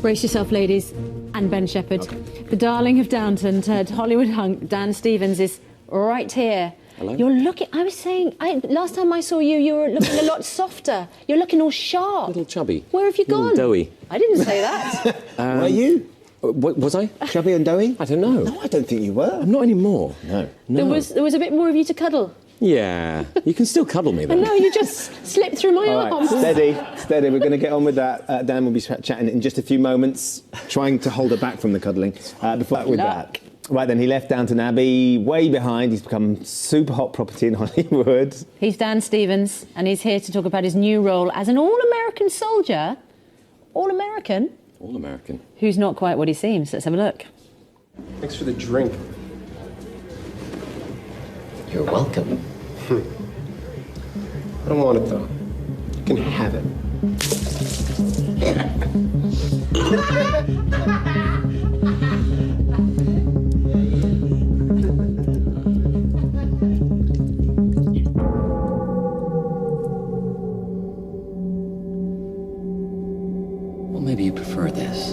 Brace yourself, ladies, and Ben Shepherd. Okay. The darling of Downton turned Hollywood hunk, Dan Stevens, is right here. Hello. You're looking... I was saying... last time I saw you, you were looking a lot softer. You're looking all sharp. A little chubby. Where have you gone? Doughy. I didn't say that. Were you? Was I? Chubby and doughy? I don't know. No, I don't think you were. I'm not anymore. No. There was a bit more of you to cuddle. Yeah. You can still cuddle me, though. And no, you just slipped through my arms. Steady. We're going to get on with that. Dan will be chatting in just a few moments, trying to hold her back from the cuddling. Right then, he left Downton Abbey way behind. He's become super hot property in Hollywood. He's Dan Stevens, and he's here to talk about his new role as an all-American soldier. All-American? All-American. Who's not quite what he seems. Let's have a look. Thanks for the drink. You're welcome. I don't want it, though. You can have it. Well, maybe you prefer this.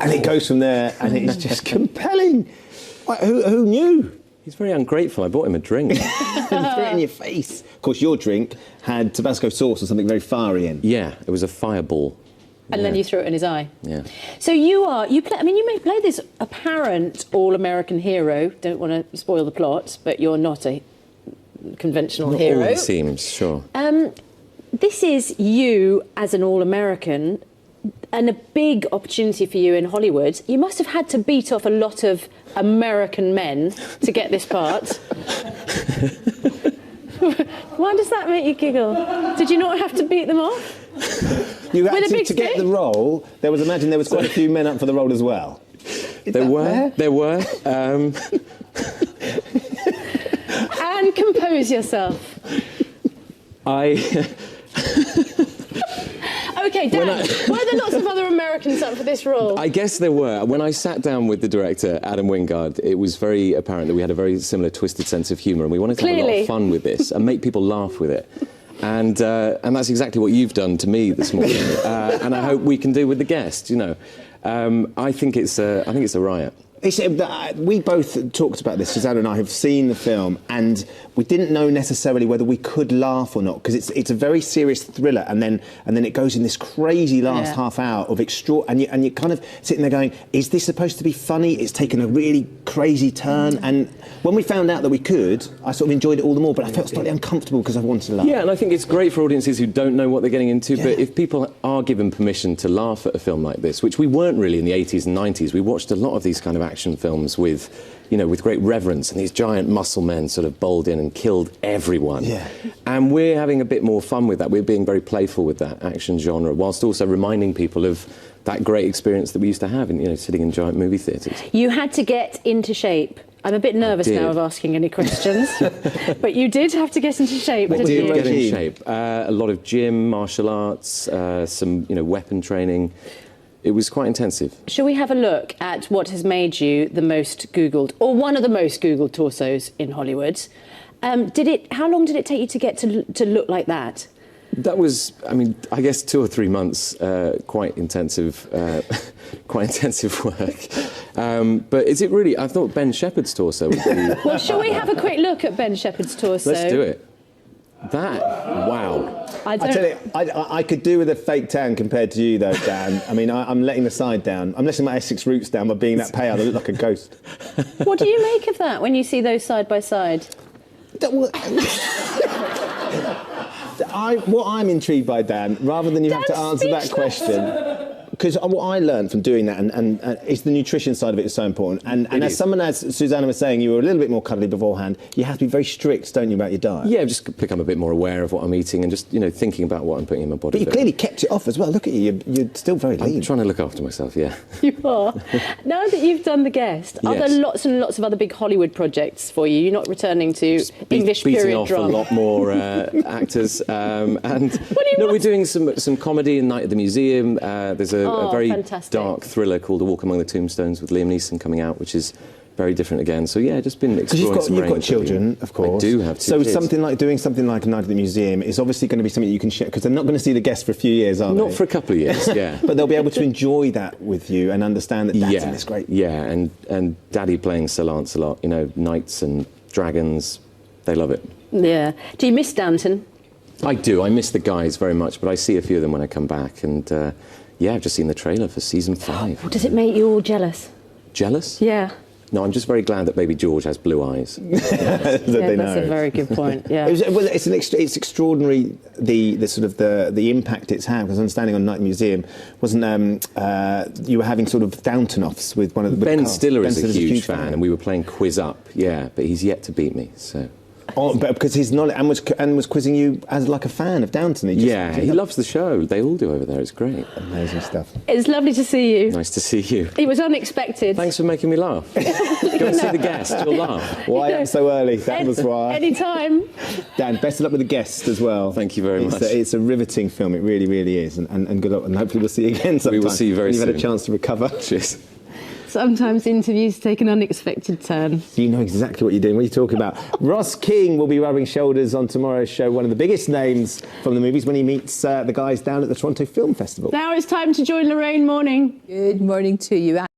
And it goes from there, and it's just compelling. Who knew? He's very ungrateful. I bought him a drink. Threw it in your face. Of course, your drink had Tabasco sauce or something very fiery in. Yeah, it was a fireball. And then you threw it in his eye. Yeah. So you may play this apparent all-American hero. Don't want to spoil the plot, but you're not a conventional Not hero. all it seems, sure. This is you as an all-American, and a big opportunity for you in Hollywood. You must have had to beat off a lot of American men to get this part. Why does that make you giggle? Did you not have to beat them off? You actually, to get the role, there was quite a few men up for the role as well. There were. And compose yourself. OK, Dan, were there lots of other Americans up for this role? I guess there were. When I sat down with the director, Adam Wingard, it was very apparent that we had a very similar twisted sense of humour, and we wanted to have a lot of fun with this and make people laugh with it. And that's exactly what you've done to me this morning, and I hope we can do with the guests. You know, I think it's a riot. We both talked about this. Susanna and I have seen the film, and we didn't know necessarily whether we could laugh or not, because it's a very serious thriller, and then it goes in this crazy last half hour of and you're kind of sitting there going, is this supposed to be funny? It's taken a really crazy turn, and when we found out that we could, I sort of enjoyed it all the more, but I felt slightly uncomfortable because I wanted to laugh. Yeah, and I think it's great for audiences who don't know what they're getting into, but if people are given permission to laugh at a film like this, which we weren't really in the 80s and 90s, we watched a lot of these kind of action films with great reverence, and these giant muscle men sort of bowled in and killed everyone. Yeah. And we're having a bit more fun with that. We're being very playful with that action genre, whilst also reminding people of that great experience that we used to have in, sitting in giant movie theatres. You had to get into shape. I'm a bit nervous now of asking any questions, but you did have to get into shape, didn't you? Get in shape. A lot of gym, martial arts, some weapon training. It was quite intensive. Shall we have a look at what has made you the most Googled, or one of the most Googled torsos in Hollywood? How long did it take you to get to look like that? That was, I guess 2 or 3 months, quite intensive work. But is it really? I thought Ben Shepherd's torso would be... Well, shall we have a quick look at Ben Shepherd's torso? Let's do it. Wow. I tell you, I could do with a fake tan compared to you, though, Dan. I'm letting the side down. I'm letting my Essex roots down by being that pale. I look like a ghost. What do you make of that when you see those side by side? What I'm intrigued by, Dan, rather than you have to answer that question, because what I learned from doing that, and it's the nutrition side of it is so important. And as someone, as Susanna was saying, you were a little bit more cuddly beforehand. You have to be very strict, don't you, about your diet? Yeah, just become a bit more aware of what I'm eating and just, thinking about what I'm putting in my body. But you clearly kept it off as well. Look at you. You're still very lean. I'm trying to look after myself, yeah. You are. Now that you've done The Guest, are there lots and lots of other big Hollywood projects for you? You're not returning to English period drama? Beating off a lot more actors. We're doing some comedy in Night at the Museum. There's a very fantastic dark thriller called A Walk Among the Tombstones with Liam Neeson coming out, which is very different again. So yeah, just been exploring some you've got range, children, of course. I do have two So kids. doing something like a night at the museum is obviously going to be something you can share, because they're not going to see the guests for a few years, are they? Not for a couple of years, yeah. But they'll be able to enjoy that with you and understand that Dad's in this great. Yeah, and Daddy playing Sir Lancelot, you know, knights and dragons, they love it. Yeah. Do you miss Downton? I do. I miss the guys very much, but I see a few of them when I come back. And yeah, I've just seen the trailer for season 5. Does it make you all jealous? Jealous? Yeah. No, I'm just very glad that baby George has blue eyes. That Yeah, they that's know. a very good point. Yeah. It's extraordinary the sort of the impact it's had, because I'm standing on Night Museum, wasn't you were having sort of Downton-offs with one of the Ben cast. Stiller Ben is a Stiller's huge fan, and we were playing Quiz Up, yeah, but he's yet to beat me, so... Oh, but because he's not and was quizzing you as like a fan of Downton. He loves the show. They all do over there. It's great. Amazing stuff. It's lovely to see you. Nice to see you. It was unexpected. Thanks for making me laugh. Go and see the guest. You'll laugh. Why I'm so early? That was why. Anytime. Dan, best of luck with the guest as well. Thank you very much. It's a riveting film. It really, really is. And good luck. And hopefully we'll see you again sometime. We will see you very when you've had soon. a chance to recover. Cheers. Sometimes interviews take an unexpected turn. You know exactly what you're doing. What are you talking about? Ross King will be rubbing shoulders on tomorrow's show, one of the biggest names from the movies, when he meets the guys down at the Toronto Film Festival. Now it's time to join Lorraine Morning. Good morning to you.